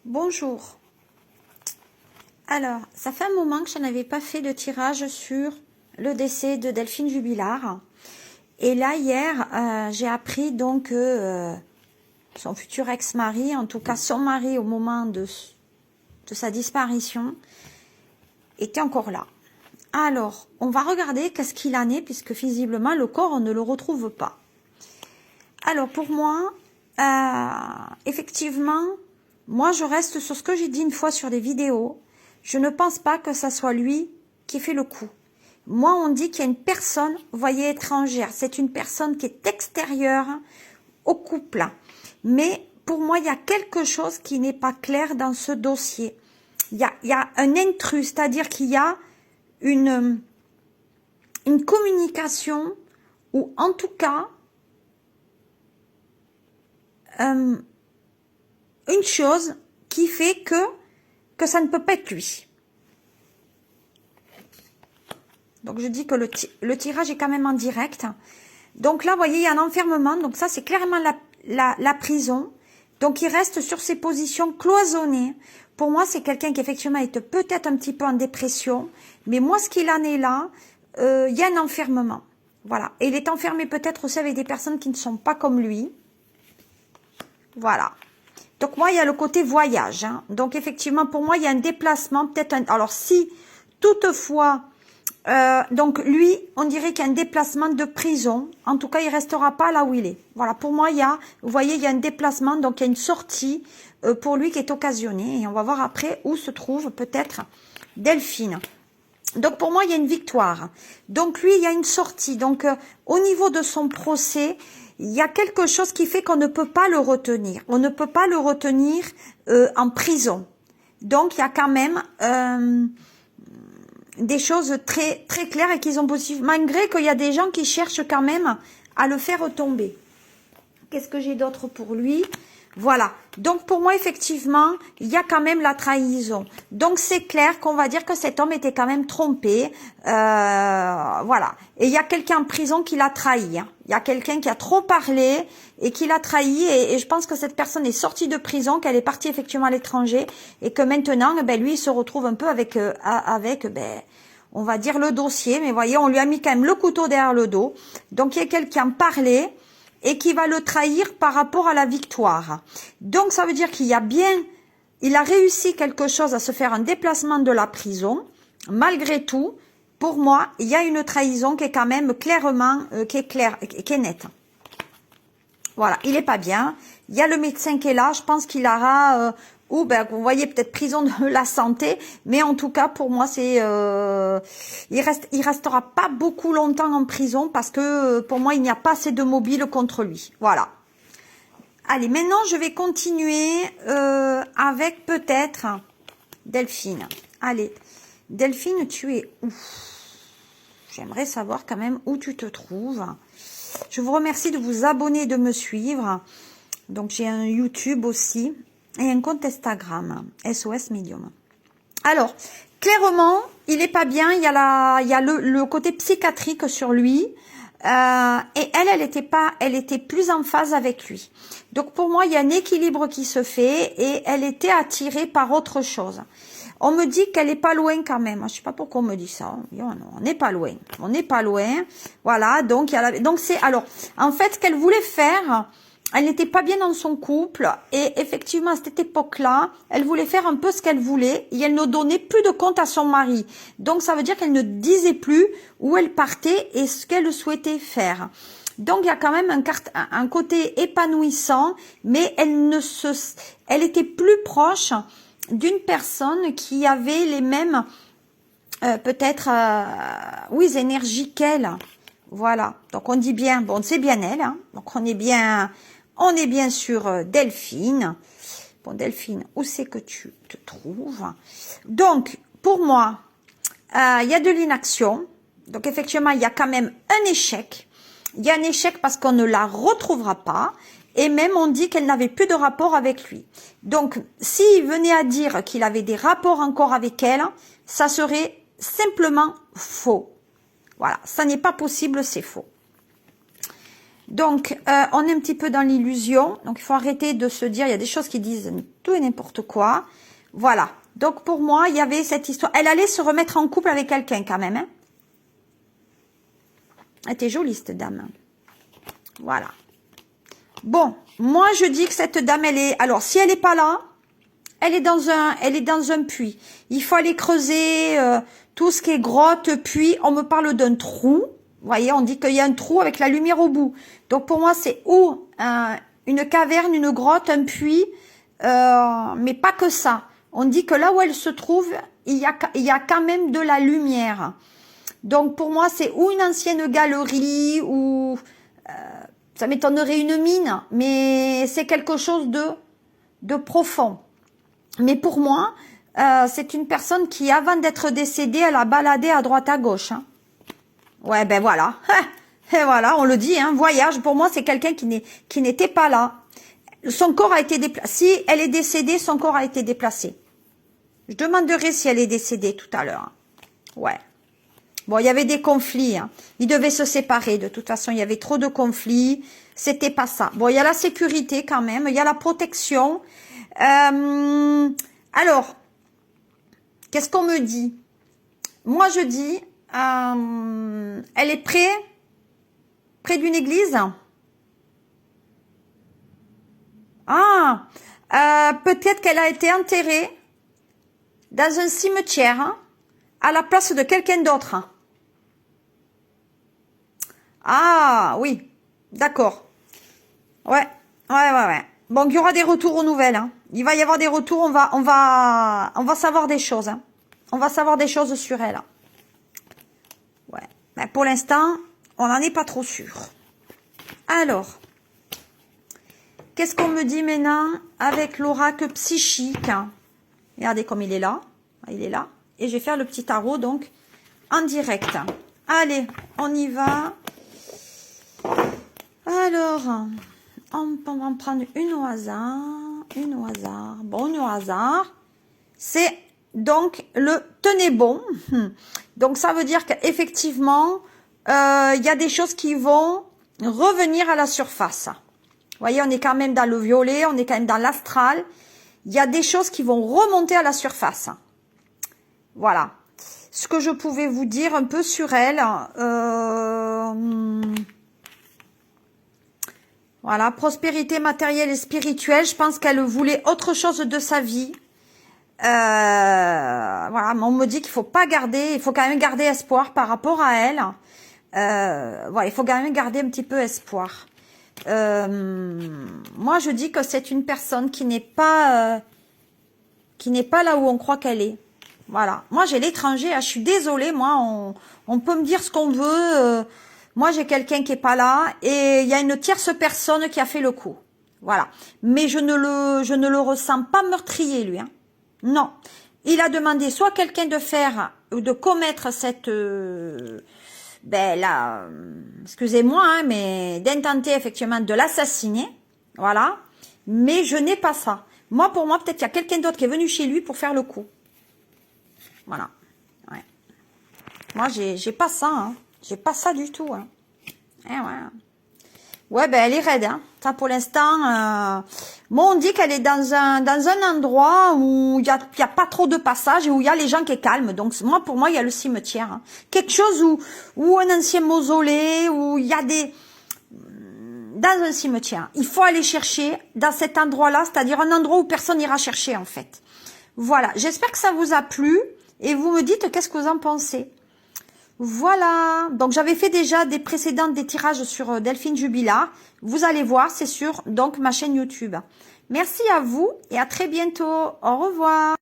Bonjour. Alors, ça fait un moment que je n'avais pas fait de tirage sur le décès de Delphine Jubilard. Et là, hier, j'ai appris donc que son futur ex-mari, en tout cas son mari au moment de sa disparition, était encore là. Alors, on va regarder qu'est-ce qu'il en est, puisque visiblement, le corps, on ne le retrouve pas. Alors, pour moi, effectivement, moi, je reste sur ce que j'ai dit une fois sur des vidéos. Je ne pense pas que ça soit lui qui fait le coup. Moi, on dit qu'il y a une personne, vous voyez, étrangère. C'est une personne qui est extérieure au couple. Mais pour moi, il y a quelque chose qui n'est pas clair dans ce dossier. Il y a un intrus, c'est-à-dire qu'il y a une communication ou en tout cas une chose qui fait que ça ne peut pas être lui. Donc je dis que le tirage est quand même en direct. Donc là, vous voyez, il y a un enfermement. Donc ça, c'est clairement la prison. Donc il reste sur ses positions cloisonnées. Pour moi, c'est quelqu'un qui effectivement est peut-être un petit peu en dépression. Mais moi, ce qu'il en est là, il y a un enfermement. Voilà. Et il est enfermé peut-être aussi avec des personnes qui ne sont pas comme lui. Voilà. Donc moi, il y a le côté voyage. Hein. Donc effectivement, pour moi, il y a un déplacement. Peut-être un... Alors si, toutefois... donc lui, on dirait qu'il y a un déplacement de prison. En tout cas, il restera pas là où il est. Voilà, pour moi, il y a, vous voyez, il y a un déplacement, donc il y a une sortie pour lui qui est occasionnée. Et on va voir après où se trouve peut-être Delphine. Donc pour moi, il y a une victoire. Donc lui, il y a une sortie. Donc au niveau de son procès, il y a quelque chose qui fait qu'on ne peut pas le retenir. On ne peut pas le retenir en prison. Donc il y a quand même... des choses très très claires et qu'ils ont possible, malgré qu'il y a des gens qui cherchent quand même à le faire tomber. Qu'est-ce que j'ai d'autre pour lui? Voilà. Donc pour moi, effectivement, il y a quand même la trahison. Donc c'est clair qu'on va dire que cet homme était quand même trompé. Voilà. Et il y a quelqu'un en prison qui l'a trahi. Hein. Il y a quelqu'un qui a trop parlé et qui l'a trahi. Et je pense que cette personne est sortie de prison, qu'elle est partie effectivement à l'étranger et que maintenant, ben, lui, il se retrouve un peu avec, ben, on va dire le dossier. Mais voyez, on lui a mis quand même le couteau derrière le dos. Donc il y a quelqu'un qui parlait et qui va le trahir par rapport à la victoire. Donc ça veut dire qu'il y a bien, il a réussi quelque chose à se faire un déplacement de la prison. Malgré tout, pour moi, il y a une trahison qui est quand même clairement, qui est claire, qui est nette. Voilà, il est pas bien. Il y a le médecin qui est là. Je pense qu'il aura, ou ben vous voyez peut-être prison de la santé, mais en tout cas pour moi c'est, il restera pas beaucoup longtemps en prison parce que pour moi il n'y a pas assez de mobile contre lui. Voilà. Allez, maintenant je vais continuer avec peut-être Delphine. Allez, Delphine, tu es où? J'aimerais savoir quand même où tu te trouves. Je vous remercie de vous abonner, de me suivre. Donc j'ai un YouTube aussi et un compte Instagram, SOS Medium. Alors, clairement, il est pas bien, il y a le côté psychiatrique sur lui. Et elle était plus en phase avec lui. Donc pour moi, il y a un équilibre qui se fait et elle était attirée par autre chose. On me dit qu'elle est pas loin quand même. Je sais pas pourquoi on me dit ça. On n'est pas loin. On n'est pas loin. Voilà. Donc c'est alors en fait ce qu'elle voulait faire. Elle n'était pas bien dans son couple et effectivement à cette époque-là, elle voulait faire un peu ce qu'elle voulait et elle ne donnait plus de compte à son mari. Donc ça veut dire qu'elle ne disait plus où elle partait et ce qu'elle souhaitait faire. Donc il y a quand même un côté épanouissant, mais elle était plus proche d'une personne qui avait les mêmes peut-être oui énergies qu'elle. Voilà. Donc on dit bien, bon c'est bien elle. Hein. Donc on est bien sur Delphine. Bon, Delphine, où c'est que tu te trouves? Donc, pour moi, il y a de l'inaction. Donc, effectivement, il y a quand même un échec. Il y a un échec parce qu'on ne la retrouvera pas. Et même, on dit qu'elle n'avait plus de rapport avec lui. Donc, s'il venait à dire qu'il avait des rapports encore avec elle, ça serait simplement faux. Voilà, ça n'est pas possible, c'est faux. Donc, on est un petit peu dans l'illusion. Donc, il faut arrêter de se dire, il y a des choses qui disent tout et n'importe quoi. Voilà. Donc, pour moi, il y avait cette histoire. Elle allait se remettre en couple avec quelqu'un quand même. Hein. Elle était jolie, cette dame. Voilà. Bon, moi, je dis que cette dame, elle est... Alors, si elle n'est pas là, elle est dans un puits. Il faut aller creuser tout ce qui est grotte, puits. On me parle d'un trou. Vous voyez, on dit qu'il y a un trou avec la lumière au bout. Donc, pour moi, c'est ou une caverne, une grotte, un puits, mais pas que ça. On dit que là où elle se trouve, il y a quand même de la lumière. Donc, pour moi, c'est ou une ancienne galerie, ou... ça m'étonnerait une mine, mais c'est quelque chose de profond. Mais pour moi, c'est une personne qui, avant d'être décédée, elle a baladé à droite à gauche. Hein. Ouais, ben voilà. Et voilà, on le dit, hein, voyage. Pour moi, c'est quelqu'un qui n'était pas là. Son corps a été déplacé. Si elle est décédée, son corps a été déplacé. Je demanderai si elle est décédée tout à l'heure. Ouais. Bon, il y avait des conflits. Hein. Ils devaient se séparer. De toute façon, il y avait trop de conflits. C'était pas ça. Bon, il y a la sécurité quand même. Il y a la protection. Alors, qu'est-ce qu'on me dit? Moi, je dis, elle est près d'une église. Ah, peut-être qu'elle a été enterrée dans un cimetière hein, à la place de quelqu'un d'autre. Ah, oui, d'accord. Ouais. Bon, il y aura des retours aux nouvelles. Hein. Il va y avoir des retours, on va savoir des choses. Hein. On va savoir des choses sur elle. Ouais. Mais pour l'instant, on n'en est pas trop sûr. Alors, qu'est-ce qu'on me dit maintenant avec l'oracle psychique? Regardez comme il est là. Il est là. Et je vais faire le petit tarot, donc, en direct. Allez, on y va. Alors, on va en prendre une au hasard. Une au hasard. Bon, une au hasard. C'est donc le tenez bon. Donc, ça veut dire qu'effectivement, il y a des choses qui vont revenir à la surface. Vous voyez, on est quand même dans le violet, on est quand même dans l'astral. Il y a des choses qui vont remonter à la surface. Voilà. Ce que je pouvais vous dire un peu sur elle. Voilà, prospérité matérielle et spirituelle. Je pense qu'elle voulait autre chose de sa vie. Voilà, on me dit qu'il faut pas garder, il faut quand même garder espoir par rapport à elle. Voilà, il faut quand même garder un petit peu espoir. Moi, je dis que c'est une personne qui n'est pas là où on croit qu'elle est. Voilà. Moi, j'ai l'étranger. Je suis désolée. Moi, on peut me dire ce qu'on veut. Moi, j'ai quelqu'un qui est pas là et il y a une tierce personne qui a fait le coup. Voilà. Mais je ne le ressens pas meurtrier, lui. Hein. Non. Il a demandé soit quelqu'un de faire ou de commettre cette excusez-moi, hein, mais d'intenter effectivement de l'assassiner, voilà, mais je n'ai pas ça. Moi, pour moi, peut-être qu'il y a quelqu'un d'autre qui est venu chez lui pour faire le coup. Voilà. Ouais. Moi, j'ai pas ça, hein. J'ai pas ça du tout, hein. Eh ouais. Ouais, ben elle est raide, hein. Ça, pour l'instant, moi, on dit qu'elle est dans un endroit où il y a pas trop de passages et où il y a les gens qui sont calmes. Donc, moi, pour moi, il y a le cimetière. Hein. Quelque chose où un ancien mausolée, où il y a dans un cimetière. Il faut aller chercher dans cet endroit-là, c'est-à-dire un endroit où personne n'ira chercher, en fait. Voilà. J'espère que ça vous a plu et vous me dites qu'est-ce que vous en pensez. Voilà, donc j'avais fait déjà des tirages sur Delphine Jubilard. Vous allez voir, c'est sur donc ma chaîne YouTube. Merci à vous et à très bientôt. Au revoir.